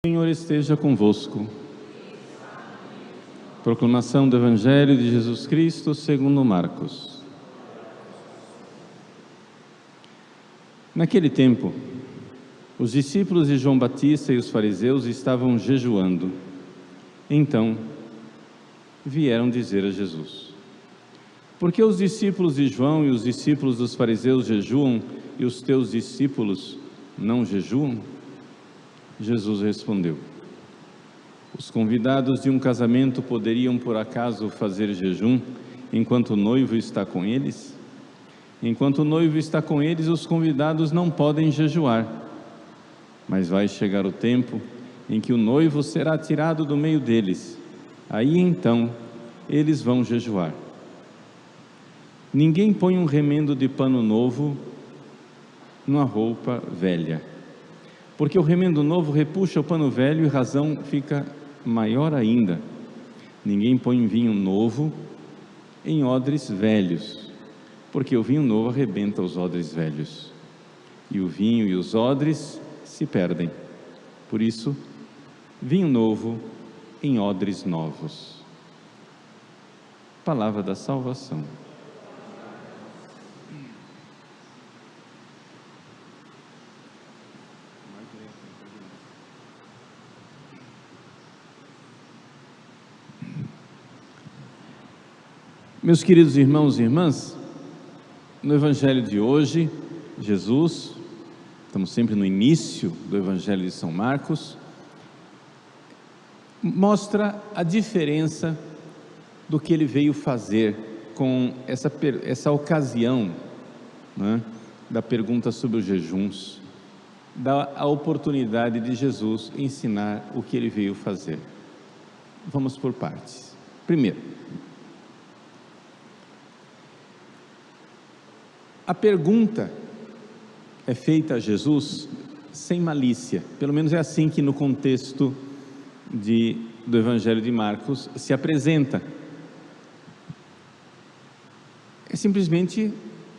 O Senhor esteja convosco. Proclamação do Evangelho de Jesus Cristo segundo Marcos. Naquele tempo, os discípulos de João Batista e os fariseus estavam jejuando. Então, vieram dizer a Jesus: por que os discípulos de João e os discípulos dos fariseus jejuam e os teus discípulos não jejuam? Jesus respondeu: os convidados de um casamento poderiam por acaso fazer jejum enquanto o noivo está com eles? Enquanto o noivo está com eles, os convidados não podem jejuar. Mas vai chegar o tempo em que o noivo será tirado do meio deles. Aí então eles vão jejuar. Ninguém põe um remendo de pano novo numa roupa velha, porque o remendo novo repuxa o pano velho e a razão fica maior ainda. Ninguém põe vinho novo em odres velhos, porque o vinho novo arrebenta os odres velhos, e o vinho e os odres se perdem. Por isso, vinho novo em odres novos. Palavra da salvação. Meus queridos irmãos e irmãs, no Evangelho de hoje, Jesus, estamos sempre no início do Evangelho de São Marcos, mostra a diferença do que ele veio fazer com essa ocasião, né, da pergunta sobre os jejuns, dá a oportunidade de Jesus ensinar o que ele veio fazer. Vamos por partes. Primeiro, a pergunta é feita a Jesus sem malícia, pelo menos é assim que no contexto do Evangelho de Marcos se apresenta. É simplesmente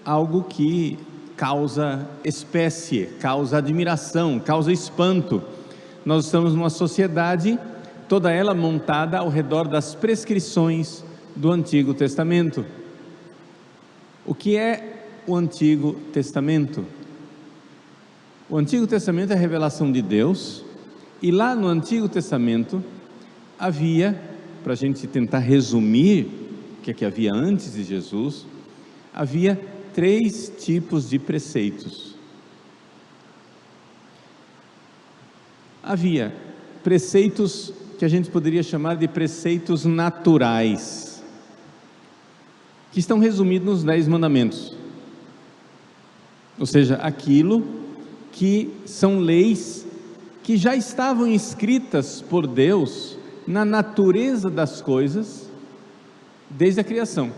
algo que causa espécie, causa admiração, causa espanto. Nós estamos numa sociedade, toda ela montada ao redor das prescrições do Antigo Testamento. O que é o Antigo Testamento? O Antigo Testamento é a revelação de Deus, e lá no Antigo Testamento havia, para a gente tentar resumir o que é que havia antes de Jesus, havia 3 tipos de preceitos. Havia preceitos que a gente poderia chamar de preceitos naturais, que estão resumidos nos 10 mandamentos. Ou seja, aquilo que são leis que já estavam escritas por Deus na natureza das coisas desde a criação,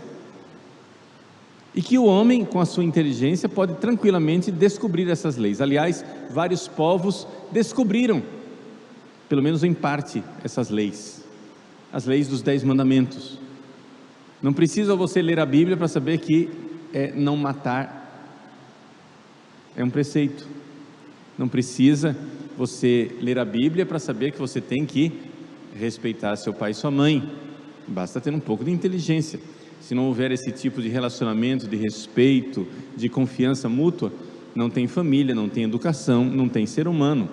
e que o homem, com a sua inteligência, pode tranquilamente descobrir essas leis. Aliás, vários povos descobriram, pelo menos em parte, essas leis, as leis dos 10 mandamentos. Não precisa você ler a Bíblia para saber que não matar é um preceito. Não precisa você ler a Bíblia para saber que você tem que respeitar seu pai e sua mãe. Basta ter um pouco de inteligência. Se não houver esse tipo de relacionamento, de respeito, de confiança mútua, não tem família, não tem educação, não tem ser humano.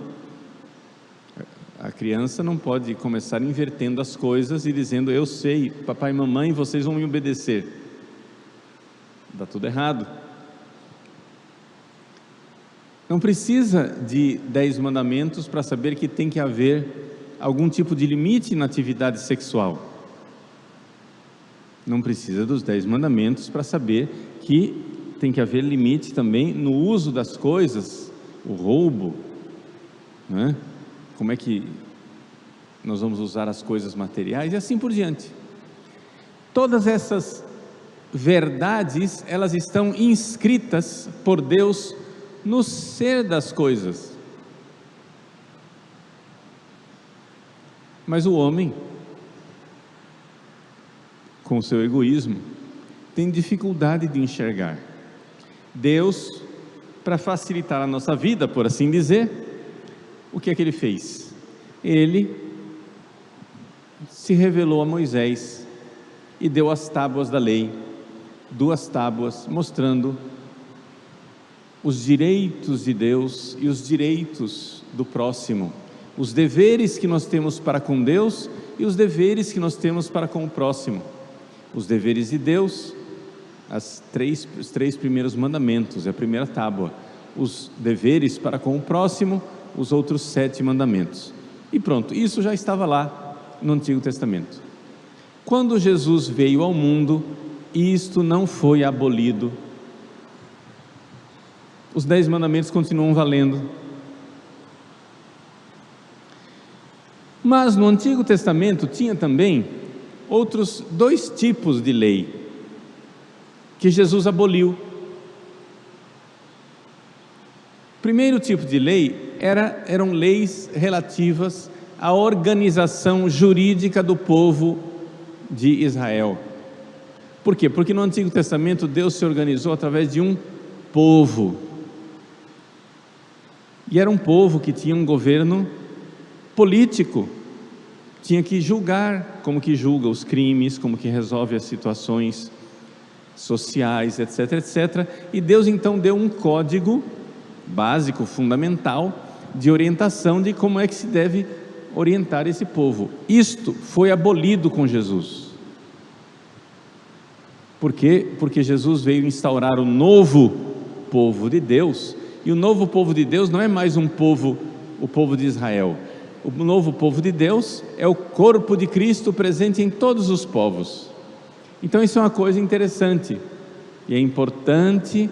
A criança não pode começar invertendo as coisas e dizendo: eu sei, papai e mamãe, vocês vão me obedecer. Dá tudo errado. Não precisa de 10 mandamentos para saber que tem que haver algum tipo de limite na atividade sexual. Não precisa dos 10 mandamentos para saber que tem que haver limite também no uso das coisas, o roubo, né? Como é que nós vamos usar as coisas materiais e assim por diante. Todas essas verdades, elas estão inscritas por Deus no ser das coisas. Mas o homem, com o seu egoísmo, tem dificuldade de enxergar. Deus, para facilitar a nossa vida, por assim dizer, o que é que ele fez? ele se revelou a Moisés e deu as tábuas da lei, 2 tábuas, mostrando os direitos de Deus e os direitos do próximo, os deveres que nós temos para com Deus e os deveres que nós temos para com o próximo. Os deveres de Deus, os 3 primeiros mandamentos, é a primeira tábua. Os deveres para com o próximo, os outros 7 mandamentos. E pronto, isso já estava lá no Antigo Testamento. Quando Jesus veio ao mundo, isto não foi abolido. Os 10 mandamentos continuam valendo. Mas no Antigo Testamento tinha também outros 2 tipos de lei que Jesus aboliu. O primeiro tipo de lei eram leis relativas à organização jurídica do povo de Israel. Por quê? Porque no Antigo Testamento Deus se organizou através de um povo. E era um povo que tinha um governo político, tinha que julgar, como que julga os crimes, como que resolve as situações sociais, etc, etc. E Deus então deu um código básico, fundamental, de orientação de como é que se deve orientar esse povo. Isto foi abolido com Jesus. Por quê? Porque Jesus veio instaurar o novo povo de Deus, e o novo povo de Deus não é mais um povo, o povo de Israel. O novo povo de Deus é o corpo de Cristo presente em todos os povos. Então isso é uma coisa interessante, e é importante,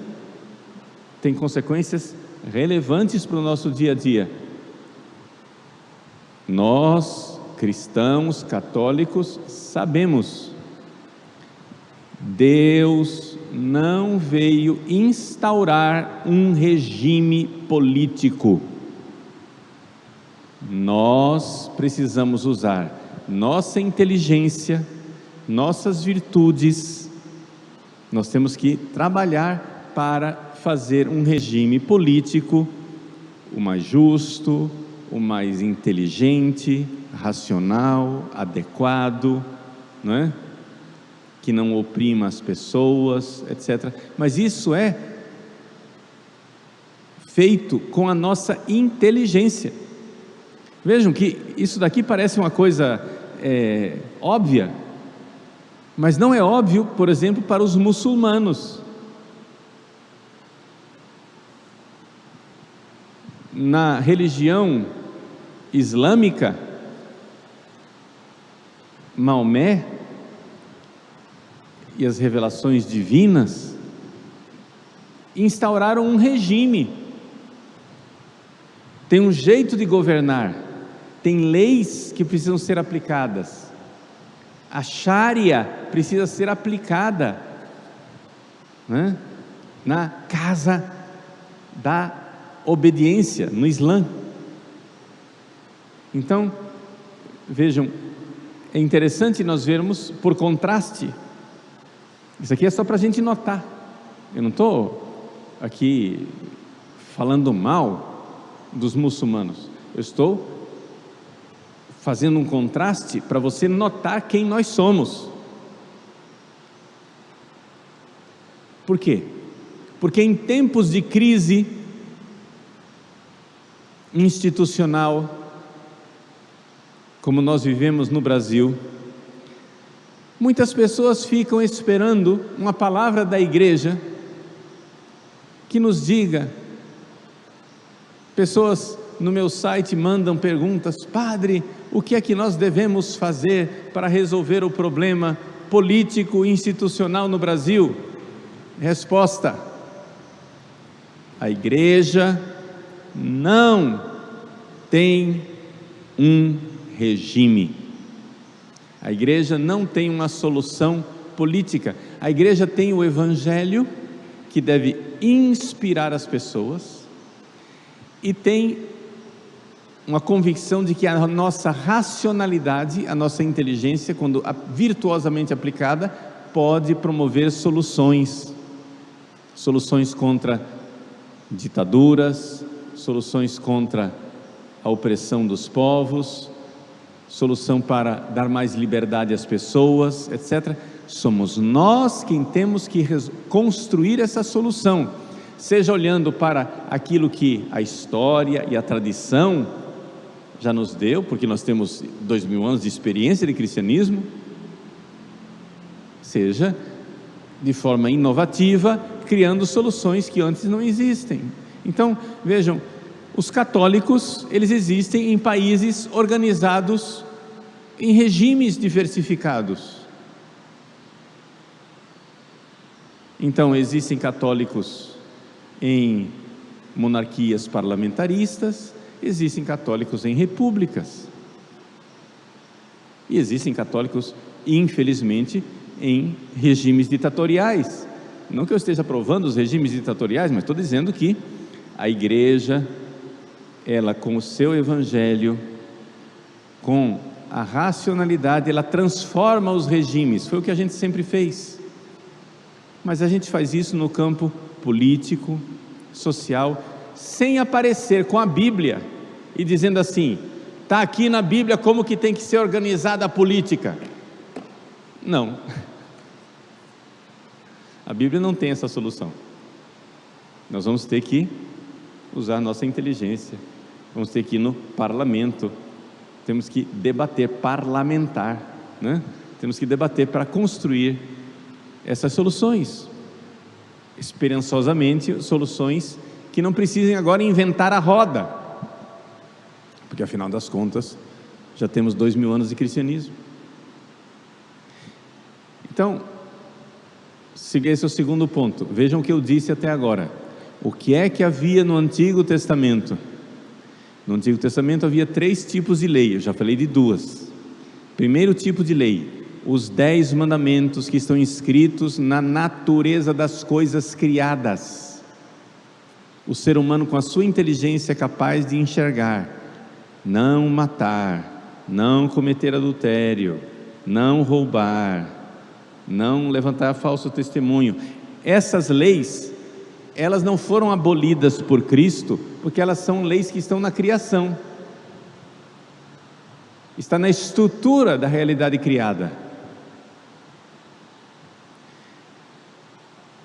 tem consequências relevantes para o nosso dia a dia. Nós, cristãos, católicos, sabemos, Deus não veio instaurar um regime político. Nós precisamos usar nossa inteligência, nossas virtudes, nós temos que trabalhar para fazer um regime político o mais justo, o mais inteligente, racional, adequado, não é? Que não oprima as pessoas, etc. Mas isso é feito com a nossa inteligência. Vejam que isso daqui parece uma coisa óbvia, mas não é óbvio, por exemplo, para os muçulmanos. Na religião islâmica, Maomé e as revelações divinas instauraram um regime, tem um jeito de governar, tem leis que precisam ser aplicadas, a Sharia precisa ser aplicada, né? Na casa da obediência, no Islã. Então, vejam, é interessante nós vermos, por contraste, isso aqui é só para a gente notar, eu não estou aqui falando mal dos muçulmanos, eu estou fazendo um contraste para você notar quem nós somos. Por quê? Porque em tempos de crise institucional, como nós vivemos no Brasil, muitas pessoas ficam esperando uma palavra da igreja que nos diga. Pessoas no meu site mandam perguntas: padre, o que é que nós devemos fazer para resolver o problema político e institucional no Brasil? Resposta: a igreja não tem um regime. A igreja não tem uma solução política. A igreja tem o Evangelho, que deve inspirar as pessoas, e tem uma convicção de que a nossa racionalidade, a nossa inteligência, quando virtuosamente aplicada, pode promover soluções contra ditaduras, soluções contra a opressão dos povos, solução para dar mais liberdade às pessoas, etc. Somos nós quem temos que construir essa solução, seja olhando para aquilo que a história e a tradição já nos deu, porque nós temos 2000 anos de experiência de cristianismo, seja de forma inovativa, criando soluções que antes não existem. Então, vejam, os católicos, eles existem em países organizados em regimes diversificados. Então, existem católicos em monarquias parlamentaristas, existem católicos em repúblicas, e existem católicos, infelizmente, em regimes ditatoriais. Não que eu esteja aprovando os regimes ditatoriais, mas estou dizendo que a igreja, ela com o seu evangelho, com a racionalidade, ela transforma os regimes. Foi o que a gente sempre fez, mas a gente faz isso no campo político, social, sem aparecer com a Bíblia e dizendo assim: está aqui na Bíblia como que tem que ser organizada a política. Não, a Bíblia não tem essa solução. Nós vamos ter que usar a nossa inteligência, vamos ter que ir no parlamento, temos que debater, parlamentar, né? Temos que debater para construir essas soluções, esperançosamente, soluções que não precisem agora inventar a roda, porque afinal das contas, já temos 2000 anos de cristianismo. Então, esse é o segundo ponto. Vejam o que eu disse até agora. O que é que havia no Antigo Testamento? No Antigo Testamento havia 3 tipos de lei, eu já falei de 2. Primeiro tipo de lei, os 10 mandamentos que estão inscritos na natureza das coisas criadas. O ser humano, com a sua inteligência, é capaz de enxergar: não matar, não cometer adultério, não roubar, não levantar falso testemunho. Essas leis, elas não foram abolidas por Cristo, porque elas são leis que estão na criação, está na estrutura da realidade criada.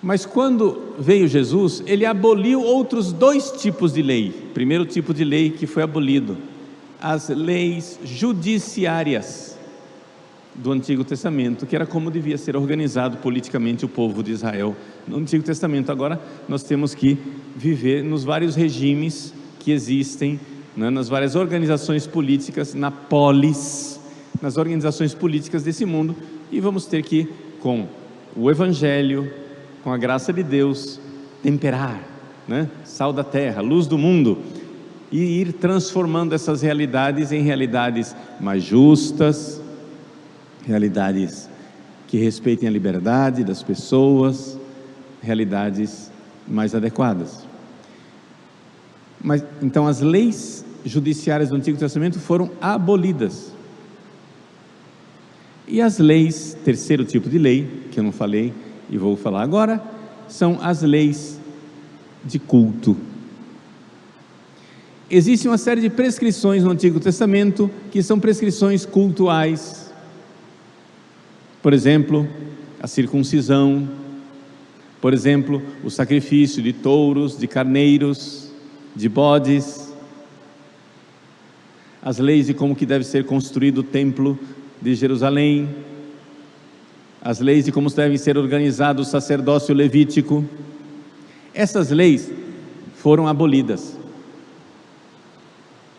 Mas quando veio Jesus, ele aboliu outros 2 tipos de lei. Primeiro tipo de lei que foi abolido, as leis judiciárias do Antigo Testamento, que era como devia ser organizado politicamente o povo de Israel no Antigo Testamento. Agora nós temos que viver nos vários regimes que existem, né, nas várias organizações políticas, na polis, nas organizações políticas desse mundo, e vamos ter que, com o Evangelho, com a graça de Deus, temperar, né, sal da terra, luz do mundo, e ir transformando essas realidades em realidades mais justas, realidades que respeitem a liberdade das pessoas, realidades mais adequadas. Mas então as leis judiciárias do Antigo Testamento foram abolidas. E as leis, terceiro tipo de lei, que eu não falei e vou falar agora, são as leis de culto. Existe uma série de prescrições no Antigo Testamento que são prescrições cultuais. Por exemplo, a circuncisão, por exemplo, o sacrifício de touros, de carneiros, de bodes, as leis de como que deve ser construído o templo de Jerusalém, as leis de como deve ser organizado o sacerdócio levítico. Essas leis foram abolidas,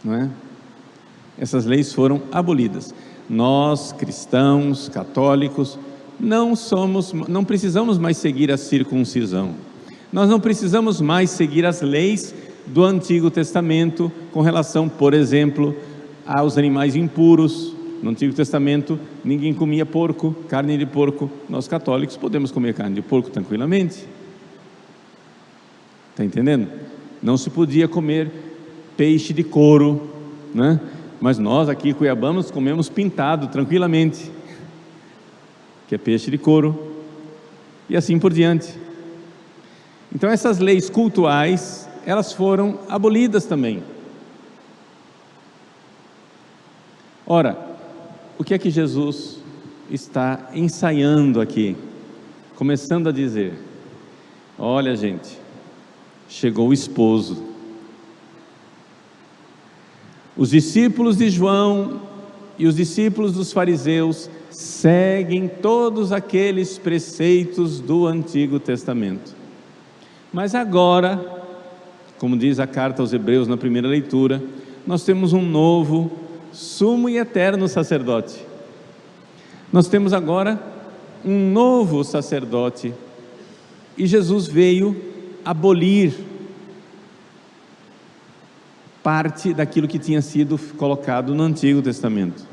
não é? Essas leis foram abolidas. Nós, cristãos, católicos, não precisamos mais seguir a circuncisão. Nós não precisamos mais seguir as leis do Antigo Testamento com relação, por exemplo, aos animais impuros. No Antigo Testamento ninguém comia porco, carne de porco. Nós católicos podemos comer carne de porco tranquilamente. Está entendendo? Não se podia comer peixe de couro, né? Mas nós aqui cuiabanos comemos pintado tranquilamente, que é peixe de couro, e assim por diante. Então essas leis cultuais, elas foram abolidas também. Ora, o que é que Jesus está ensaiando aqui? Começando a dizer: olha, gente, chegou o esposo. Os discípulos de João e os discípulos dos fariseus seguem todos aqueles preceitos do Antigo Testamento. Mas agora, como diz a carta aos Hebreus na primeira leitura, nós temos um novo, sumo e eterno sacerdote. Nós temos agora um novo sacerdote, e Jesus veio abolir parte daquilo que tinha sido colocado no Antigo Testamento.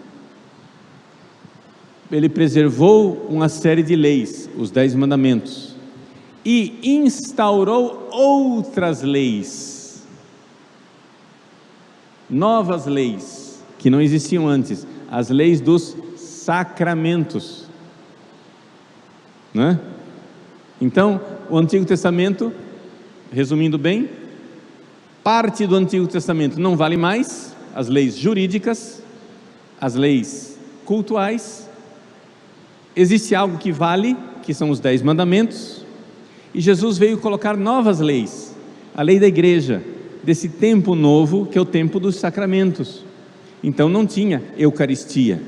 Ele preservou uma série de leis, os 10 mandamentos, e instaurou outras leis, novas leis, que não existiam antes, as leis dos sacramentos, né? Então, o Antigo Testamento, resumindo bem, parte do Antigo Testamento não vale mais, as leis jurídicas, as leis cultuais. Existe algo que vale, que são os 10 mandamentos, e Jesus veio colocar novas leis, a lei da igreja, desse tempo novo, que é o tempo dos sacramentos. Então não tinha Eucaristia.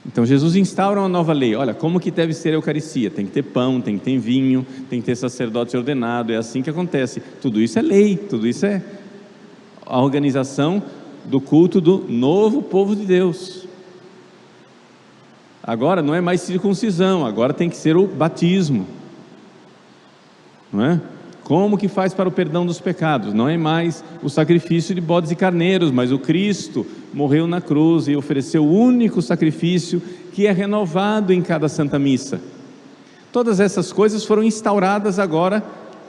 Então Jesus instaura uma nova lei. Olha, como que deve ser a Eucaristia? Tem que ter pão, tem que ter vinho, tem que ter sacerdote ordenado, é assim que acontece. Tudo isso é lei, tudo isso é a organização do culto do novo povo de Deus. Agora não é mais circuncisão, agora tem que ser o batismo, não é? Como que faz para o perdão dos pecados? Não é mais o sacrifício de bodes e carneiros, mas o Cristo morreu na cruz e ofereceu o único sacrifício que é renovado em cada Santa Missa. Todas essas coisas foram instauradas agora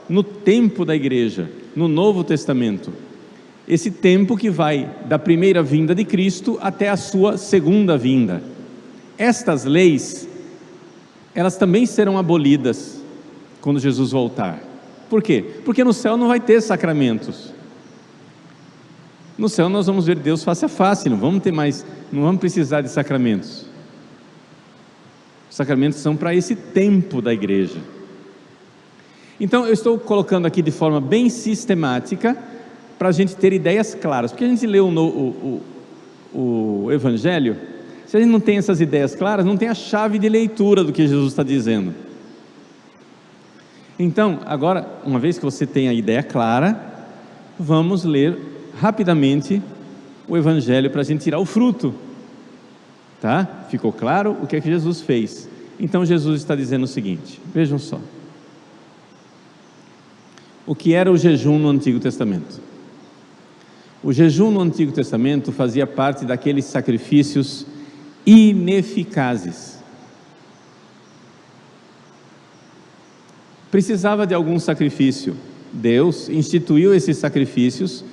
no tempo da igreja, no Novo Testamento. Esse tempo que vai da primeira vinda de Cristo até a sua segunda vinda. Estas leis, elas também serão abolidas quando Jesus voltar. Por quê? Porque no céu não vai ter sacramentos. No céu nós vamos ver Deus face a face, não vamos precisar de sacramentos. Os sacramentos são para esse tempo da igreja. Então eu estou colocando aqui de forma bem sistemática, para a gente ter ideias claras, porque a gente lê o Evangelho, se a gente não tem essas ideias claras, não tem a chave de leitura do que Jesus está dizendo. Então, agora, uma vez que você tem a ideia clara, vamos ler rapidamente o Evangelho para a gente tirar o fruto, tá? Ficou claro o que é que Jesus fez? Então Jesus está dizendo o seguinte, vejam só, o que era o jejum no Antigo Testamento? O jejum no Antigo Testamento fazia parte daqueles sacrifícios ineficazes. Precisava de algum sacrifício. Deus instituiu esses sacrifícios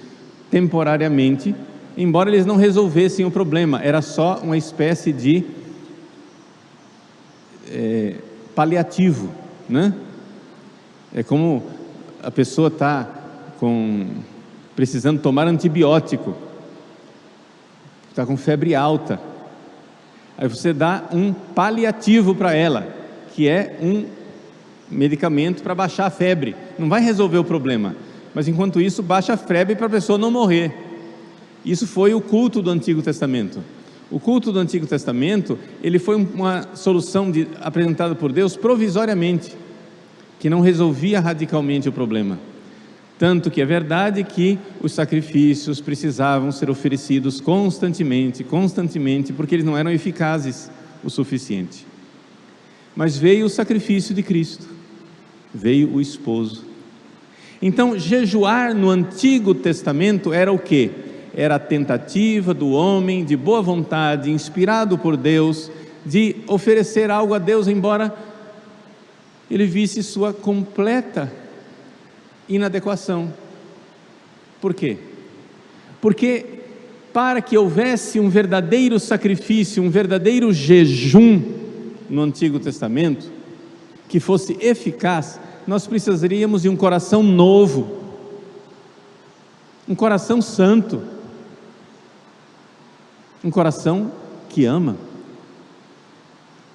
temporariamente, embora eles não resolvessem o problema, era só uma espécie de paliativo, né? É como a pessoa está precisando tomar antibiótico, está com febre alta, aí você dá um paliativo para ela, que é um medicamento para baixar a febre, não vai resolver o problema, mas enquanto isso baixa a febre para a pessoa não morrer. Isso foi o culto do Antigo Testamento. O culto do Antigo Testamento, ele foi uma solução apresentada por Deus provisoriamente, que não resolvia radicalmente o problema. Tanto que é verdade que os sacrifícios precisavam ser oferecidos constantemente, porque eles não eram eficazes o suficiente. Mas veio o sacrifício de Cristo, veio o esposo. Então, jejuar no Antigo Testamento era o quê? Era a tentativa do homem de boa vontade, inspirado por Deus, de oferecer algo a Deus, embora ele visse sua completa inadequação. Por quê? Porque para que houvesse um verdadeiro sacrifício, um verdadeiro jejum no Antigo Testamento, que fosse eficaz, nós precisaríamos de um coração novo, um coração santo. um coração que ama.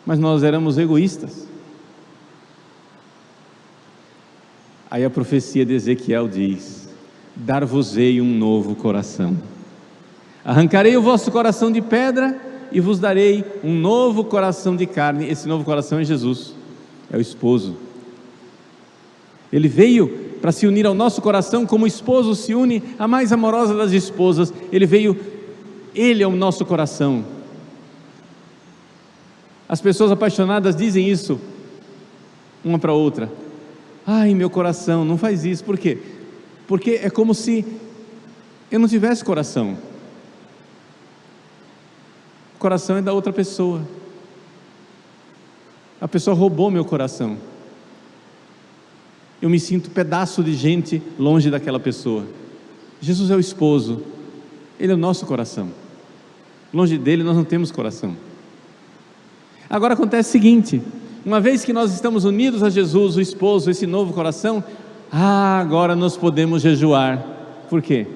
Mas nós éramos egoístas. Aí a profecia de Ezequiel diz: dar-vos-ei um novo coração. Arrancarei o vosso coração de pedra e vos darei um novo coração de carne. Esse novo coração é Jesus, é o esposo. Ele veio para se unir ao nosso coração como o esposo se une à mais amorosa das esposas. Ele é o nosso coração. As pessoas apaixonadas dizem isso uma para outra: ai, meu coração, não faz isso. Por quê? Porque é como se eu não tivesse coração. O coração é da outra pessoa. A pessoa roubou meu coração. Eu me sinto pedaço de gente longe daquela pessoa. Jesus é o esposo, Ele é o nosso coração. Longe dele nós não temos coração. Agora acontece o seguinte: uma vez que nós estamos unidos a Jesus, o esposo, esse novo coração, agora nós podemos jejuar. Por quê?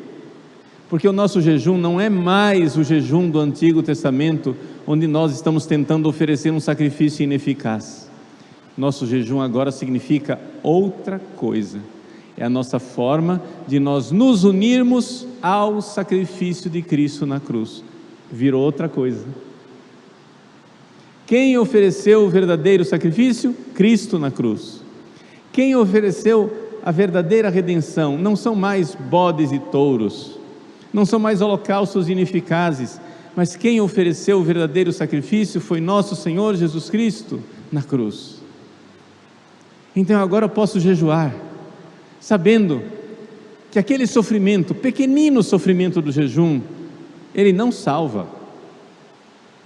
Porque o nosso jejum não é mais o jejum do Antigo Testamento, onde nós estamos tentando oferecer um sacrifício ineficaz. Nosso jejum agora significa outra coisa. É a nossa forma de nós nos unirmos ao sacrifício de Cristo na cruz. Virou outra coisa. Quem ofereceu o verdadeiro sacrifício? Cristo na cruz. Quem ofereceu a verdadeira redenção? Não são mais bodes e touros, não são mais holocaustos ineficazes, mas quem ofereceu o verdadeiro sacrifício foi nosso Senhor Jesus Cristo na cruz. Então agora eu posso jejuar, sabendo que aquele sofrimento, pequenino sofrimento do jejum, ele não salva.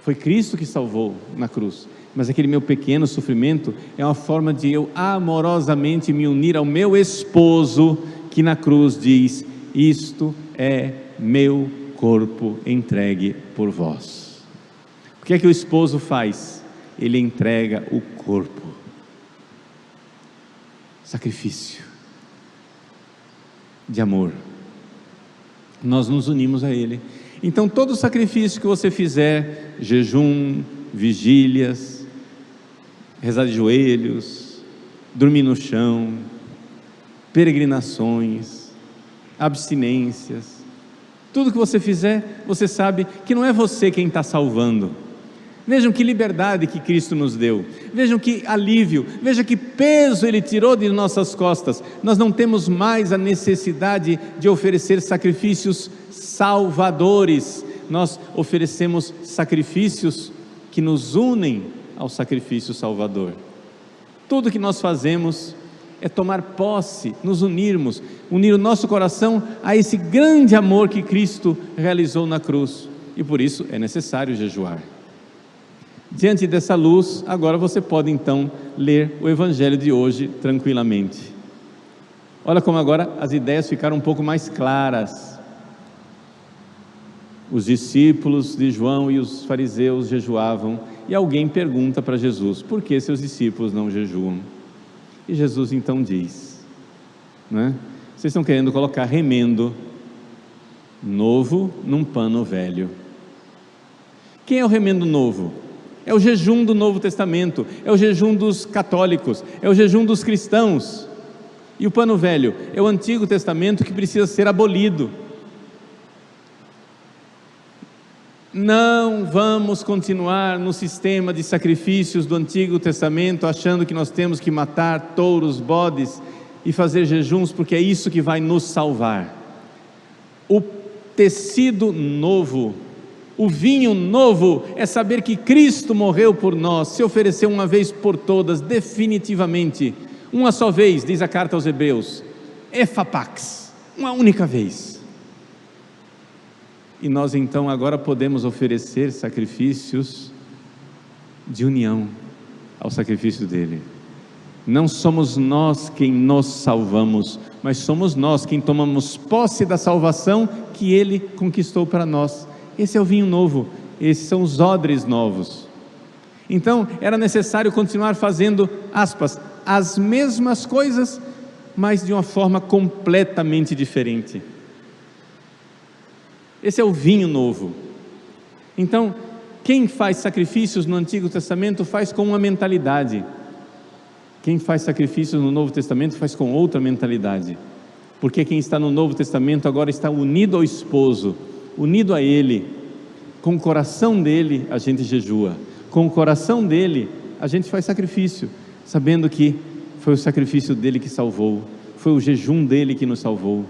Foi Cristo que salvou na cruz, mas aquele meu pequeno sofrimento é uma forma de eu amorosamente me unir ao meu esposo, que na cruz diz: isto é meu corpo entregue por vós. O que é que o esposo faz? Ele entrega o corpo. Sacrifício de amor. Nós nos unimos a Ele. Então todo sacrifício que você fizer, jejum, vigílias, rezar de joelhos, dormir no chão, peregrinações, abstinências, tudo que você fizer, você sabe que não é você quem está salvando. Vejam que liberdade que Cristo nos deu, vejam que alívio, vejam que peso Ele tirou de nossas costas. Nós não temos mais a necessidade de oferecer sacrifícios salvadores, nós oferecemos sacrifícios que nos unem ao sacrifício salvador. Tudo que nós fazemos é tomar posse, nos unirmos, unir o nosso coração a esse grande amor que Cristo realizou na cruz, e por isso é necessário jejuar. Diante dessa luz, agora você pode então ler o Evangelho de hoje tranquilamente. Olha como agora as ideias ficaram um pouco mais claras. Os discípulos de João e os fariseus jejuavam, e alguém pergunta para Jesus: por que seus discípulos não jejuam? E Jesus então diz, vocês estão querendo colocar remendo novo num pano velho. Quem é o remendo novo? É o jejum do Novo Testamento, é o jejum dos católicos, é o jejum dos cristãos. E o pano velho é o Antigo Testamento que precisa ser abolido. Não vamos continuar no sistema de sacrifícios do Antigo Testamento, achando que nós temos que matar touros, bodes e fazer jejuns, porque é isso que vai nos salvar. O tecido novo, o vinho novo, é saber que Cristo morreu por nós, se ofereceu uma vez por todas, definitivamente, uma só vez, diz a carta aos Hebreus, Efapax, uma única vez. E nós então agora podemos oferecer sacrifícios de união ao sacrifício dele. Não somos nós quem nos salvamos, mas somos nós quem tomamos posse da salvação que ele conquistou para nós. Esse é o vinho novo, esses são os odres novos. Então era necessário continuar fazendo, aspas, as mesmas coisas, mas de uma forma completamente diferente. Esse é o vinho novo. Então, quem faz sacrifícios no Antigo Testamento faz com uma mentalidade. Quem faz sacrifícios no Novo Testamento faz com outra mentalidade. Porque quem está no Novo Testamento agora está unido ao esposo, unido a Ele. Com o coração dele a gente jejua, com o coração dele a gente faz sacrifício, sabendo que foi o sacrifício dele que salvou, foi o jejum dele que nos salvou,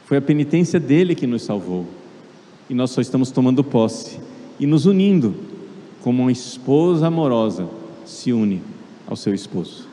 foi a penitência dele que nos salvou, e nós só estamos tomando posse e nos unindo, como uma esposa amorosa se une ao seu esposo.